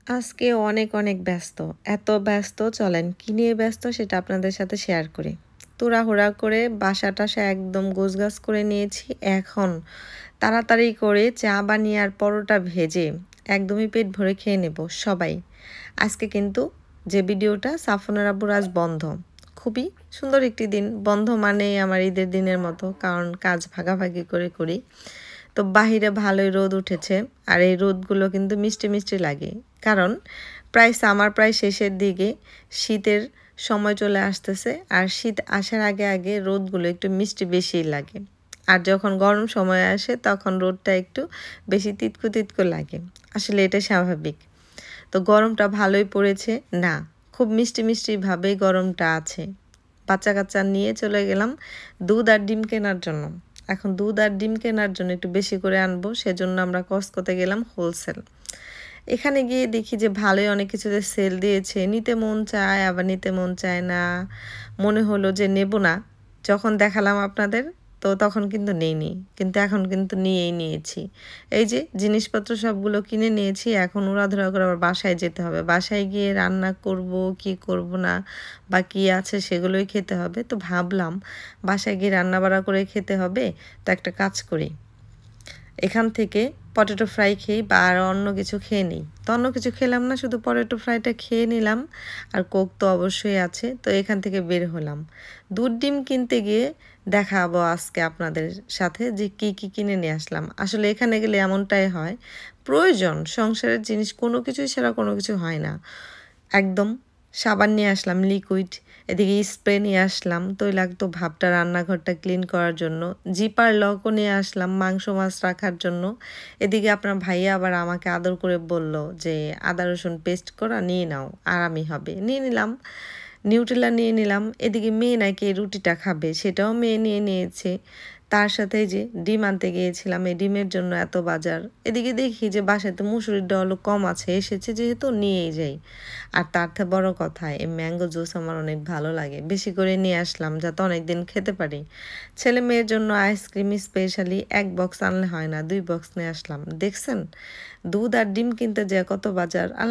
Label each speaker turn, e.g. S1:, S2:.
S1: আজকে অনেক অনেক ব্যস্ত। এত ব্যস্ত চলেন কি নিয়ে ব্যস্ত সেটা আপনাদের সাথে শেয়ার করি। তাড়াহুড়া করে বাসা-টাসা একদম গোছগাছ করে নিয়েছি। এখন তাড়াতাড়ি করে চা বানিয়ে আর পরোটা ভেজে একদমই পেট ভরে খেয়ে নেব সবাই। আজকে কিন্তু যে ভিডিওটা সাফনের আব্বুর আজ বন্ধ। খুবই সুন্দর একটি দিন। বন্ধ মানেই আমার ঈদের দিনের মতো, কারণ কাজ ভাগাভাগি করে করি। তো বাহিরে ভালোই রোদ উঠেছে, আর এই রোদগুলো কিন্তু মিষ্টি মিষ্টি লাগে, কারণ প্রায় শেষের দিকে শীতের সময় চলে আসতেছে, আর শীত আসার আগে আগে রোদগুলো একটু মিষ্টি বেশিই লাগে। আর যখন গরম সময় আসে তখন রোদটা একটু বেশি তিতকু তিতকু লাগে। আসলে এটা স্বাভাবিক। তো গরমটা ভালোই পড়েছে না, খুব মিষ্টি মিষ্টিভাবেই গরমটা আছে। বাচ্চা কাচ্চা নিয়ে চলে গেলাম দুধ আর ডিম কেনার জন্য। এখন দুধ আর ডিম কেনার জন্য একটু বেশি করে আনবো, সেজন্য আমরা কস্টকোতে গেলাম হোলসেল। এখানে গিয়ে দেখি যে ভালোই অনেক কিছুতে সেল দিয়েছে, নিতে মন চায় আবার নিতে মন চায় না। মনে হলো যে নেব না, যখন দেখালাম আপনাদের তো তখন কিন্তু নেইনি, কিন্তু এখন কিন্তু নিয়েই নিয়েছি। এই যে জিনিসপত্র সবগুলো কিনে নিয়েছি, এখন উড়াধুরা করে আবার বাসায় যেতে হবে। বাসায় গিয়ে রান্না করব কি করব না বা কী আছে সেগুলোই খেতে হবে। তো ভাবলাম বাসায় গিয়ে রান্না বাড়া করে খেতে হবে, তো একটা কাজ করি, এখান থেকে পটেটো ফ্রাই খেয়ে বা আর অন্য কিছু খেয়ে নিই। তো অন্য কিছু খেলাম না, শুধু পটেটো ফ্রাইটা খেয়ে নিলাম। আর কোক তো অবশ্যই আছে। তো এখান থেকে বের হলাম দুধ ডিম কিনতে গিয়ে। দেখাবো আজকে আপনাদের সাথে যে কি কি কিনে নিয়ে আসলাম। আসলে এখানে গেলে এমনটাই হয়, প্রয়োজন সংসারের জিনিস কোনো কিছুই ছাড়া কোনো কিছু হয় না। একদম সাবান নিয়ে আসলাম লিকুইড, এদিকে স্প্রে নিয়ে আসলাম তৈলাক্ত ভাবটা রান্নাঘরটা ক্লিন করার জন্য, জিপার লকও নিয়ে আসলাম মাংস মাছ রাখার জন্য। এদিকে আপনার ভাইয়া আবার আমাকে আদর করে বলল যে আদা রসুন পেস্ট করা নিয়ে নাও, আরামই হবে। নিয়ে নিলাম, নিউট্রেলা নিয়ে নিলাম। এদিকে মেয়ে নাকি এই রুটিটা খাবে, সেটাও মেয়ে নিয়ে নিয়েছে। তার সাথে যে ডিম আনতে গিয়েছিলাম, এই ডিমের জন্য এত বাজার। এদিকে দেখি যে বাসায় তো মুসুরির ডালও কম আছে, এসেছে যেহেতু নিয়েই যাই। আর তার থেকে বড় কথা, এই ম্যাঙ্গো জুস আমার অনেক ভালো লাগে, বেশি করে নিয়ে আসলাম যাতে অনেক দিন খেতে পারি। ছেলে মেয়ের জন্য আইসক্রিম স্পেশালি 1 বক্স আনলে হয় না, 2 বক্স নিয়ে আসলাম। দেখছেন দুধ আর ডিম কিনতে যায় কত বাজার।